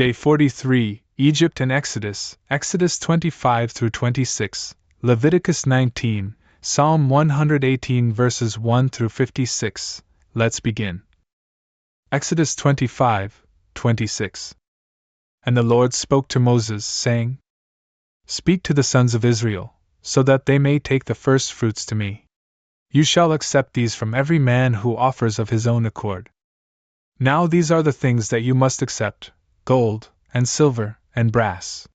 Day 43, Egypt and Exodus, Exodus 25 through 26, Leviticus 19, Psalm 118 verses 1 through 56. Let's begin. Exodus 25, 26. And the Lord spoke to Moses, saying, Speak to the sons of Israel, so that they may take the first fruits to me. You shall accept these from every man who offers of his own accord. Now these are the things that you must accept: gold, and silver, and brass,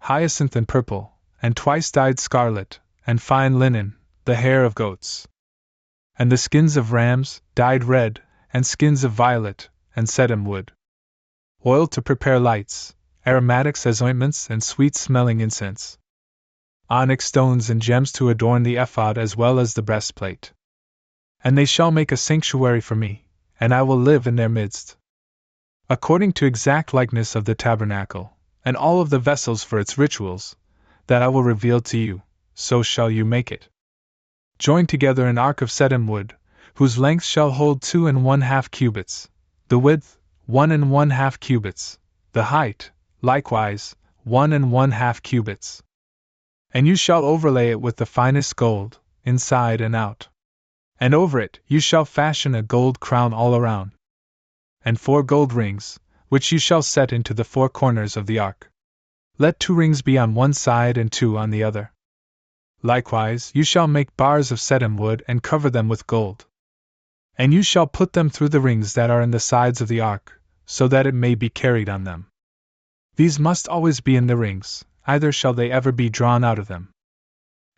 hyacinth and purple, and twice-dyed scarlet, and fine linen, the hair of goats, and the skins of rams, dyed red, and skins of violet, and sedum wood, oil to prepare lights, aromatics as ointments and sweet-smelling incense, onyx stones and gems to adorn the ephod as well as the breastplate. And they shall make a sanctuary for me, and I will live in their midst. According to exact likeness of the tabernacle, and all of the vessels for its rituals, that I will reveal to you, so shall you make it. Join together an ark of sedum wood, whose length shall hold 2½ cubits, the width 1½ cubits, the height, likewise, 1½ cubits. And you shall overlay it with the finest gold, inside and out. And over it you shall fashion a gold crown all around. And 4 gold rings, which you shall set into the 4 corners of the ark. Let 2 rings be on one side and 2 on the other. Likewise you shall make bars of sedum wood and cover them with gold. And you shall put them through the rings that are in the sides of the ark, so that it may be carried on them. These must always be in the rings, either shall they ever be drawn out of them.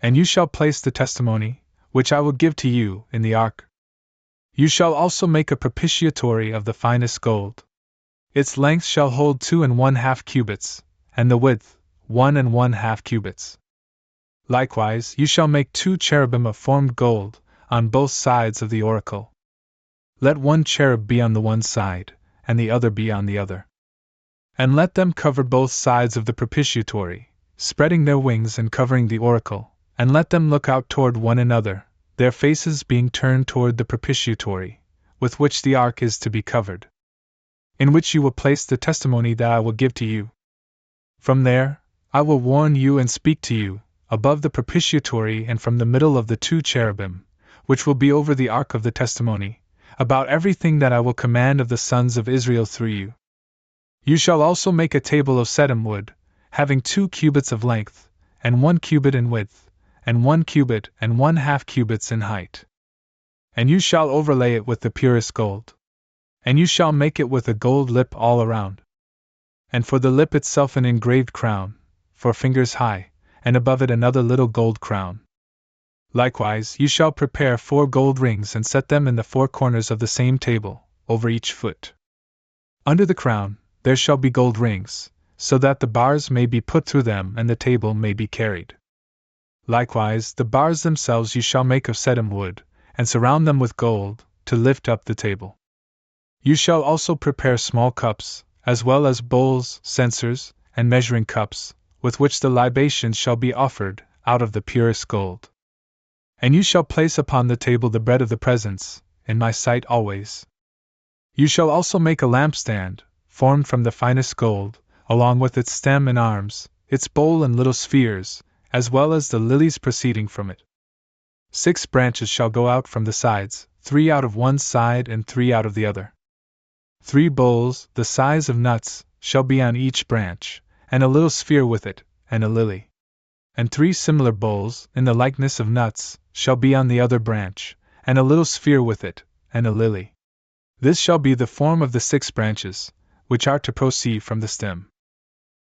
And you shall place the testimony, which I will give to you, in the ark. You shall also make a propitiatory of the finest gold. Its length shall hold 2½ cubits, and the width 1½ cubits. Likewise you shall make 2 cherubim of formed gold, on both sides of the oracle. Let 1 cherub be on the one side, and the other be on the other. And let them cover both sides of the propitiatory, spreading their wings and covering the oracle, and let them look out toward one another, their faces being turned toward the propitiatory, with which the ark is to be covered, in which you will place the testimony that I will give to you. From there, I will warn you and speak to you, above the propitiatory and from the middle of the 2 cherubim, which will be over the ark of the testimony, about everything that I will command of the sons of Israel through you. You shall also make a table of sedum wood, having 2 cubits of length, and 1 cubit in width, and 1 cubit and 1/2 cubits in height. And you shall overlay it with the purest gold. And you shall make it with a gold lip all around. And for the lip itself an engraved crown, 4 fingers high, and above it another little gold crown. Likewise you shall prepare 4 gold rings and set them in the 4 corners of the same table, over each foot. Under the crown there shall be gold rings, so that the bars may be put through them and the table may be carried. Likewise the bars themselves you shall make of sedum wood, and surround them with gold, to lift up the table. You shall also prepare small cups, as well as bowls, censers, and measuring cups, with which the libations shall be offered, out of the purest gold. And you shall place upon the table the bread of the presence, in my sight always. You shall also make a lampstand, formed from the finest gold, along with its stem and arms, its bowl and little spheres, as well as the lilies proceeding from it. 6 branches shall go out from the sides, 3 out of one side and 3 out of the other. 3 bowls, the size of nuts, shall be on each branch, and a little sphere with it, and a lily. And 3 similar bowls, in the likeness of nuts, shall be on the other branch, and a little sphere with it, and a lily. This shall be the form of the 6 branches, which are to proceed from the stem.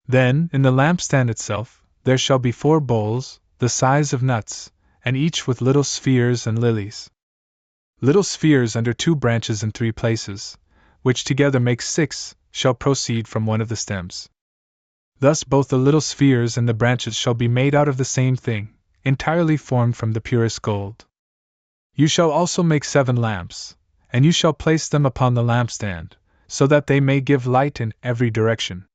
Then, in the lampstand itself, there shall be 4 bowls, the size of nuts, and each with little spheres and lilies. Little spheres under 2 branches in 3 places, which together make 6, shall proceed from one of the stems. Thus both the little spheres and the branches shall be made out of the same thing, entirely formed from the purest gold. You shall also make 7 lamps, and you shall place them upon the lampstand, so that they may give light in every direction.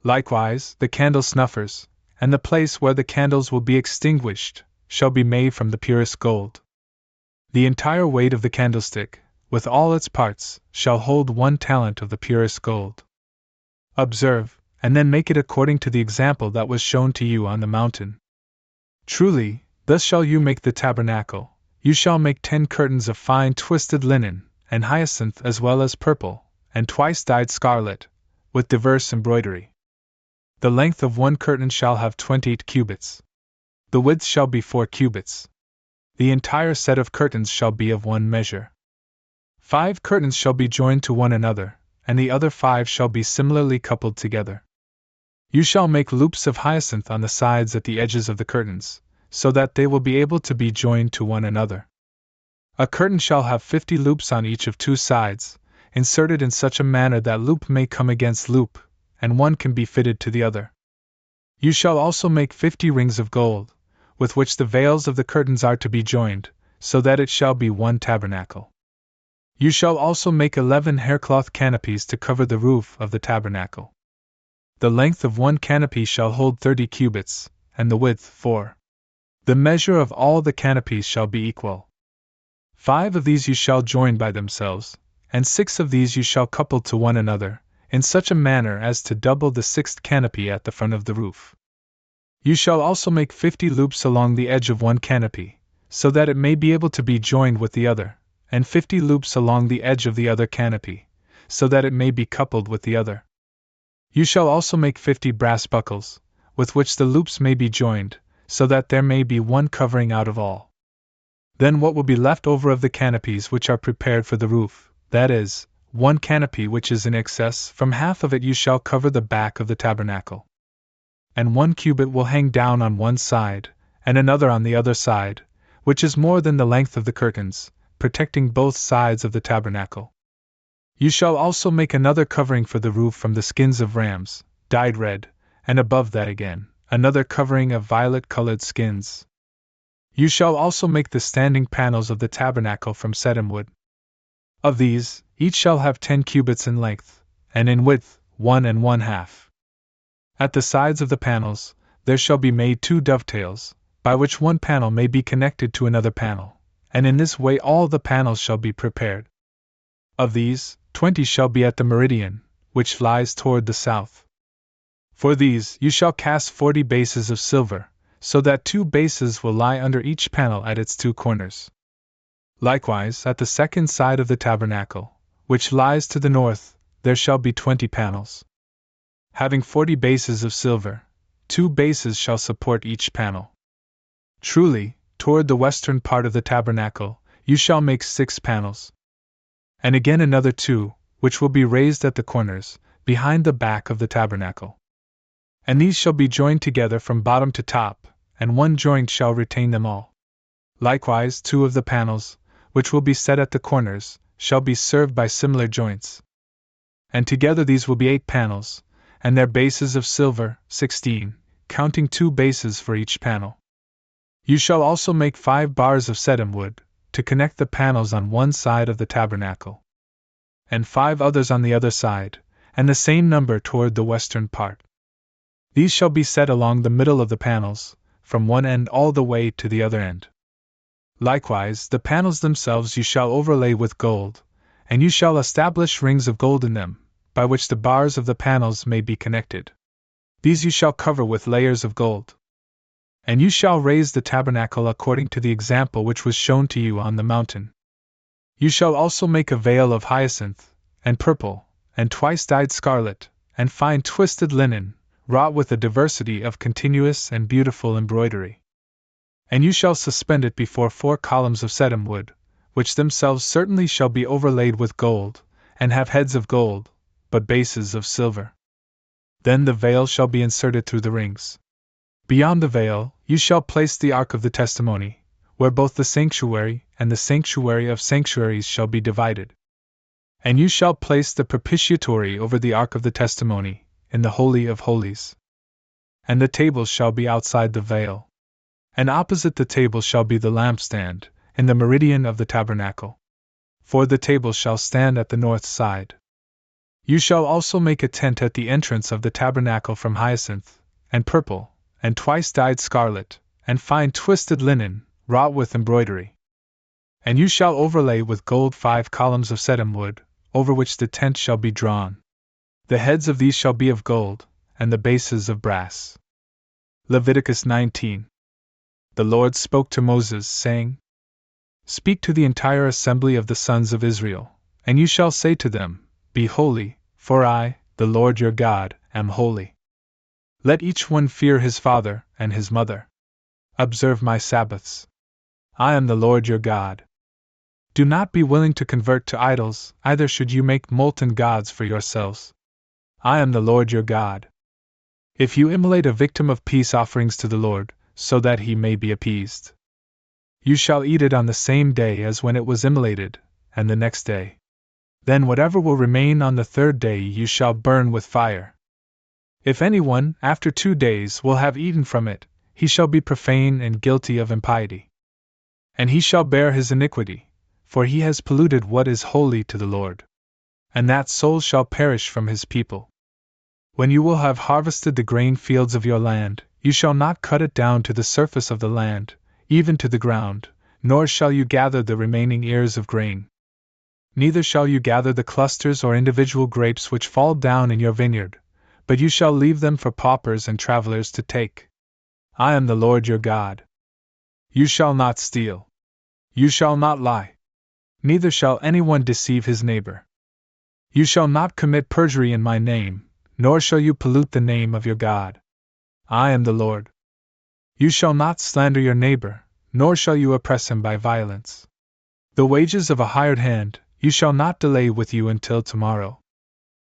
Likewise, the candle snuffers, and the place where the candles will be extinguished, shall be made from the purest gold. The entire weight of the candlestick, with all its parts, shall hold 1 talent of the purest gold. Observe, and then make it according to the example that was shown to you on the mountain. Truly, thus shall you make the tabernacle. You shall make 10 curtains of fine twisted linen, and hyacinth as well as purple, and twice dyed scarlet, with diverse embroidery. The length of one curtain shall have 28 cubits. The width shall be 4 cubits. The entire set of curtains shall be of one measure. 5 curtains shall be joined to one another, and the other 5 shall be similarly coupled together. You shall make loops of hyacinth on the sides at the edges of the curtains, so that they will be able to be joined to one another. A curtain shall have 50 loops on each of 2 sides, inserted in such a manner that loop may come against loop, and one can be fitted to the other. You shall also make 50 rings of gold, with which the veils of the curtains are to be joined, so that it shall be one tabernacle. You shall also make 11 haircloth canopies to cover the roof of the tabernacle. The length of one canopy shall hold 30 cubits, and the width 4. The measure of all the canopies shall be equal. 5 of these you shall join by themselves, and 6 of these you shall couple to one another, in such a manner as to double the 6th canopy at the front of the roof. You shall also make 50 loops along the edge of one canopy, so that it may be able to be joined with the other, and 50 loops along the edge of the other canopy, so that it may be coupled with the other. You shall also make 50 brass buckles, with which the loops may be joined, so that there may be one covering out of all. Then what will be left over of the canopies which are prepared for the roof, that is, one canopy which is in excess, from half of it you shall cover the back of the tabernacle. And 1 cubit will hang down on one side, and another on the other side, which is more than the length of the curtains, protecting both sides of the tabernacle. You shall also make another covering for the roof from the skins of rams, dyed red, and above that again, another covering of violet-colored skins. You shall also make the standing panels of the tabernacle from sedim wood. Of these, each shall have 10 cubits in length, and in width 1 1/2. At the sides of the panels, there shall be made 2 dovetails, by which one panel may be connected to another panel, and in this way all the panels shall be prepared. Of these, 20 shall be at the meridian, which lies toward the south. For these you shall cast 40 bases of silver, so that 2 bases will lie under each panel at its 2 corners. Likewise, at the second side of the tabernacle, which lies to the north, there shall be 20 panels. Having 40 bases of silver, 2 bases shall support each panel. Truly, toward the western part of the tabernacle, you shall make 6 panels. And again another 2, which will be raised at the corners, behind the back of the tabernacle. And these shall be joined together from bottom to top, and one joint shall retain them all. Likewise 2 of the panels, which will be set at the corners, shall be served by similar joints. And together these will be 8 panels, and their bases of silver, 16, counting 2 bases for each panel. You shall also make 5 bars of sedim wood, to connect the panels on one side of the tabernacle, and 5 others on the other side, and the same number toward the western part. These shall be set along the middle of the panels, from one end all the way to the other end. Likewise, the panels themselves you shall overlay with gold, and you shall establish rings of gold in them, by which the bars of the panels may be connected. These you shall cover with layers of gold. And you shall raise the tabernacle according to the example which was shown to you on the mountain. You shall also make a veil of hyacinth, and purple, and twice dyed scarlet, and fine twisted linen, wrought with a diversity of continuous and beautiful embroidery. And you shall suspend it before 4 columns of sedim wood, which themselves certainly shall be overlaid with gold, and have heads of gold, but bases of silver. Then the veil shall be inserted through the rings. Beyond the veil, you shall place the ark of the testimony, where both the sanctuary and the sanctuary of sanctuaries shall be divided. And you shall place the propitiatory over the ark of the testimony, in the Holy of Holies. And the table shall be outside the veil. And opposite the table shall be the lampstand, in the meridian of the tabernacle. For the table shall stand at the north side. You shall also make a tent at the entrance of the tabernacle from hyacinth, and purple, and twice dyed scarlet, and fine twisted linen, wrought with embroidery. And you shall overlay with gold 5 columns of sedim wood, over which the tent shall be drawn. The heads of these shall be of gold, and the bases of brass. Leviticus 19. The Lord spoke to Moses, saying, Speak to the entire assembly of the sons of Israel, and you shall say to them, Be holy, for I, the Lord your God, am holy. Let each one fear his father and his mother. Observe my Sabbaths. I am the Lord your God. Do not be willing to convert to idols, either should you make molten gods for yourselves. I am the Lord your God. If you immolate a victim of peace offerings to the Lord, so that he may be appeased, you shall eat it on the same day as when it was immolated, and the next day. Then whatever will remain on the third day you shall burn with fire. If anyone, after 2 days, will have eaten from it, he shall be profane and guilty of impiety. And he shall bear his iniquity, for he has polluted what is holy to the Lord. And that soul shall perish from his people. When you will have harvested the grain fields of your land, you shall not cut it down to the surface of the land, even to the ground, nor shall you gather the remaining ears of grain. Neither shall you gather the clusters or individual grapes which fall down in your vineyard, but you shall leave them for paupers and travelers to take. I am the Lord your God. You shall not steal. You shall not lie. Neither shall anyone deceive his neighbor. You shall not commit perjury in my name, nor shall you pollute the name of your God. I am the Lord. You shall not slander your neighbor, nor shall you oppress him by violence. The wages of a hired hand you shall not delay with you until tomorrow.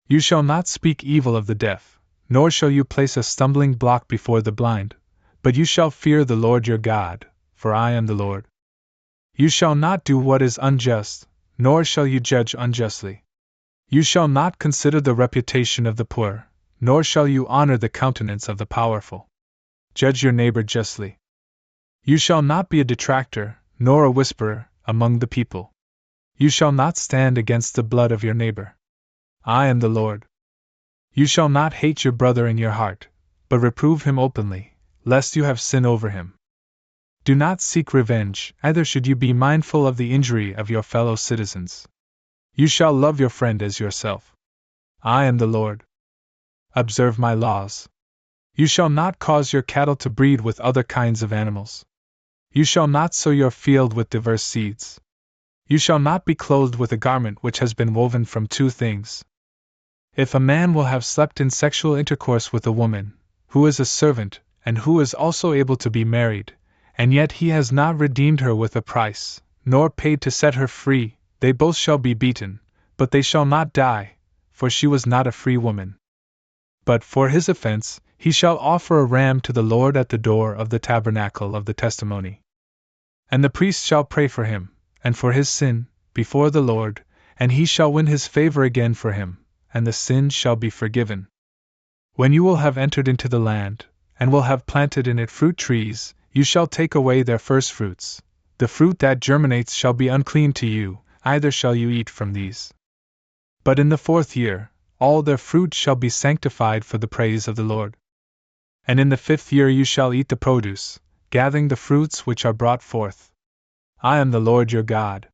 You shall not speak evil of the deaf, nor shall you place a stumbling block before the blind, but you shall fear the Lord your God, for I am the Lord. You shall not do what is unjust, nor shall you judge unjustly. You shall not consider the reputation of the poor, nor shall you honor the countenance of the powerful. Judge your neighbor justly. You shall not be a detractor, nor a whisperer, among the people. You shall not stand against the blood of your neighbor. I am the Lord. You shall not hate your brother in your heart, but reprove him openly, lest you have sin over him. Do not seek revenge, either should you be mindful of the injury of your fellow citizens. You shall love your friend as yourself. I am the Lord. Observe my laws. You shall not cause your cattle to breed with other kinds of animals. You shall not sow your field with diverse seeds. You shall not be clothed with a garment which has been woven from 2 things. If a man will have slept in sexual intercourse with a woman, who is a servant, and who is also able to be married, and yet he has not redeemed her with a price, nor paid to set her free, they both shall be beaten, but they shall not die, for she was not a free woman. But for his offense, he shall offer a ram to the Lord at the door of the tabernacle of the testimony. And the priest shall pray for him, and for his sin, before the Lord, and he shall win his favor again for him, and the sin shall be forgiven. When you will have entered into the land, and will have planted in it fruit trees, you shall take away their first fruits. The fruit that germinates shall be unclean to you, neither shall you eat from these. But in the 4th year, all their fruit shall be sanctified for the praise of the Lord. And in the 5th year you shall eat the produce, gathering the fruits which are brought forth. I am the Lord your God.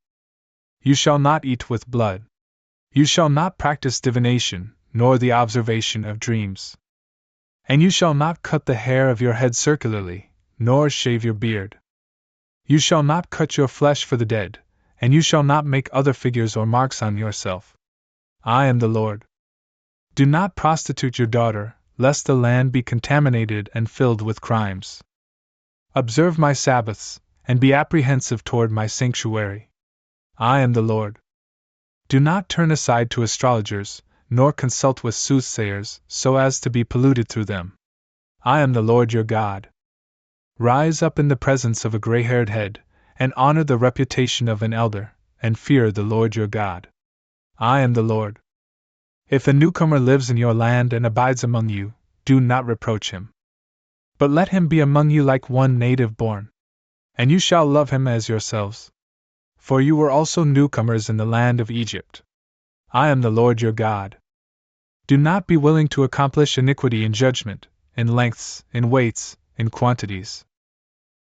You shall not eat with blood. You shall not practice divination, nor the observation of dreams. And you shall not cut the hair of your head circularly, nor shave your beard. You shall not cut your flesh for the dead, and you shall not make other figures or marks on yourself. I am the Lord. Do not prostitute your daughter, lest the land be contaminated and filled with crimes. Observe my Sabbaths, and be apprehensive toward my sanctuary. I am the Lord. Do not turn aside to astrologers, nor consult with soothsayers, so as to be polluted through them. I am the Lord your God. Rise up in the presence of a gray-haired head, and honor the reputation of an elder, and fear the Lord your God. I am the Lord. If a newcomer lives in your land and abides among you, do not reproach him. But let him be among you like one native born. And you shall love him as yourselves. For you were also newcomers in the land of Egypt. I am the Lord your God. Do not be willing to accomplish iniquity in judgment, in lengths, in weights, in quantities.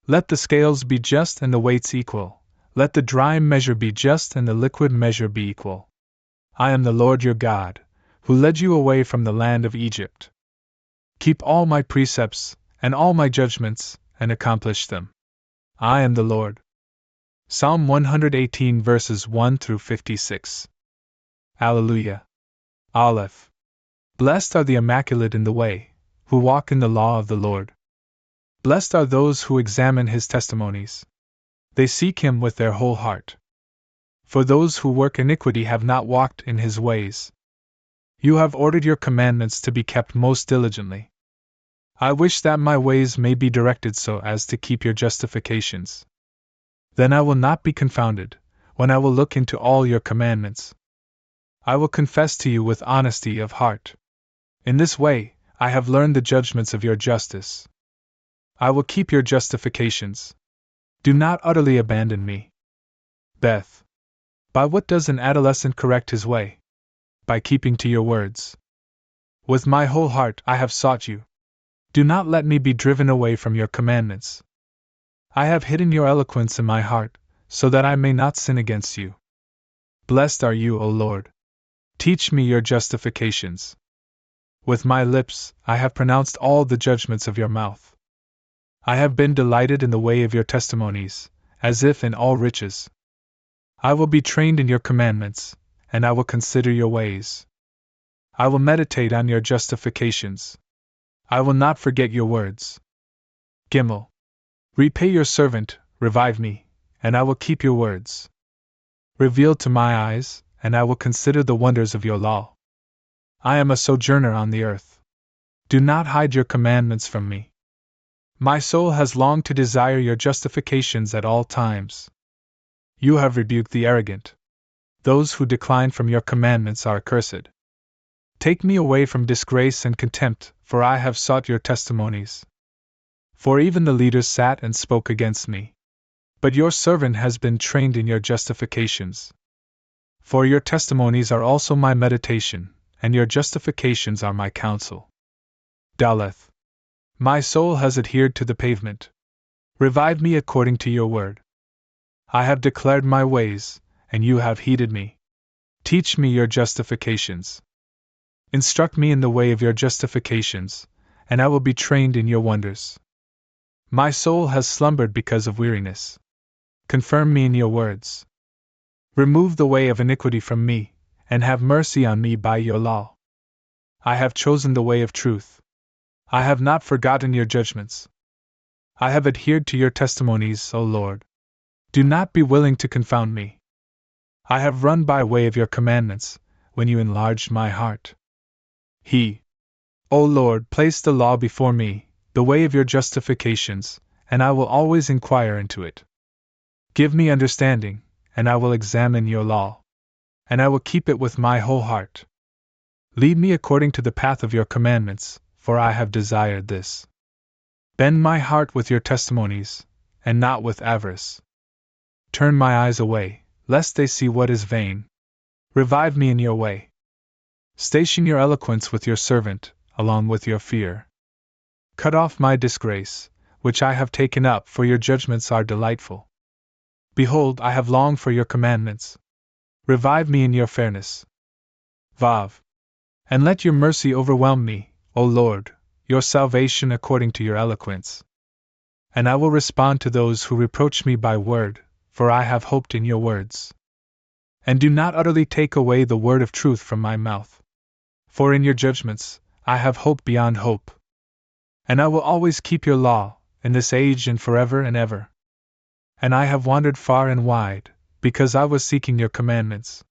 Let the scales be just and the weights equal. Let the dry measure be just and the liquid measure be equal. I am the Lord your God, who led you away from the land of Egypt. Keep all my precepts and all my judgments, and accomplish them. I am the Lord. Psalm 118 verses 1 through 56. Alleluia. Aleph. Blessed are the immaculate in the way, who walk in the law of the Lord. Blessed are those who examine his testimonies. They seek him with their whole heart. For those who work iniquity have not walked in his ways. You have ordered your commandments to be kept most diligently. I wish that my ways may be directed so as to keep your justifications. Then I will not be confounded, when I will look into all your commandments. I will confess to you with honesty of heart. In this way, I have learned the judgments of your justice. I will keep your justifications. Do not utterly abandon me. Beth. By what does an adolescent correct his way? By keeping to your words. With my whole heart I have sought you. Do not let me be driven away from your commandments. I have hidden your eloquence in my heart, so that I may not sin against you. Blessed are you, O Lord. Teach me your justifications. With my lips I have pronounced all the judgments of your mouth. I have been delighted in the way of your testimonies, as if in all riches. I will be trained in your commandments, and I will consider your ways. I will meditate on your justifications. I will not forget your words. Gimel. Repay your servant, revive me, and I will keep your words. Reveal to my eyes, and I will consider the wonders of your law. I am a sojourner on the earth. Do not hide your commandments from me. My soul has longed to desire your justifications at all times. You have rebuked the arrogant. Those who decline from your commandments are accursed. Take me away from disgrace and contempt, for I have sought your testimonies. For even the leaders sat and spoke against me. But your servant has been trained in your justifications. For your testimonies are also my meditation, and your justifications are my counsel. Daleth. My soul has adhered to the pavement. Revive me according to your word. I have declared my ways, and you have heeded me. Teach me your justifications. Instruct me in the way of your justifications, and I will be trained in your wonders. My soul has slumbered because of weariness. Confirm me in your words. Remove the way of iniquity from me, and have mercy on me by your law. I have chosen the way of truth. I have not forgotten your judgments. I have adhered to your testimonies, O Lord. Do not be willing to confound me. I have run by way of your commandments, when you enlarged my heart. O Lord, place the law before me, the way of your justifications, and I will always inquire into it. Give me understanding, and I will examine your law. And I will keep it with my whole heart. Lead me according to the path of your commandments, for I have desired this. Bend my heart with your testimonies, and not with avarice. Turn my eyes away, lest they see what is vain. Revive me in your way. Station your eloquence with your servant, along with your fear. Cut off my disgrace, which I have taken up, for your judgments are delightful. Behold, I have longed for your commandments. Revive me in your fairness. Vav. And let your mercy overwhelm me, O Lord, your salvation according to your eloquence. And I will respond to those who reproach me by word, for I have hoped in your words. And do not utterly take away the word of truth from my mouth. For in your judgments, I have hope beyond hope. And I will always keep your law, in this age and forever and ever. And I have wandered far and wide, because I was seeking your commandments.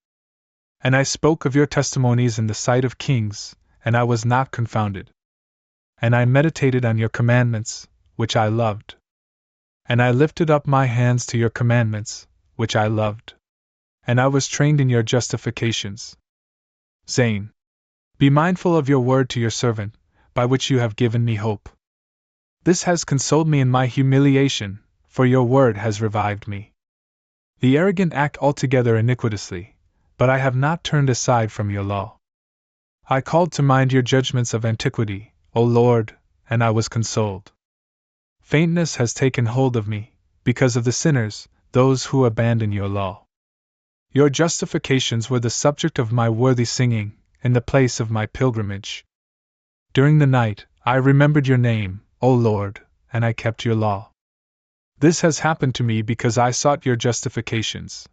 And I spoke of your testimonies in the sight of kings, and I was not confounded. And I meditated on your commandments, which I loved. And I lifted up my hands to your commandments, which I loved. And I was trained in your justifications. Zain. Be mindful of your word to your servant, by which you have given me hope. This has consoled me in my humiliation, for your word has revived me. The arrogant act altogether iniquitously, but I have not turned aside from your law. I called to mind your judgments of antiquity, O Lord, and I was consoled. Faintness has taken hold of me, because of the sinners, those who abandon your law. Your justifications were the subject of my worthy singing, in the place of my pilgrimage. During the night, I remembered your name, O Lord, and I kept your law. This has happened to me because I sought your justifications.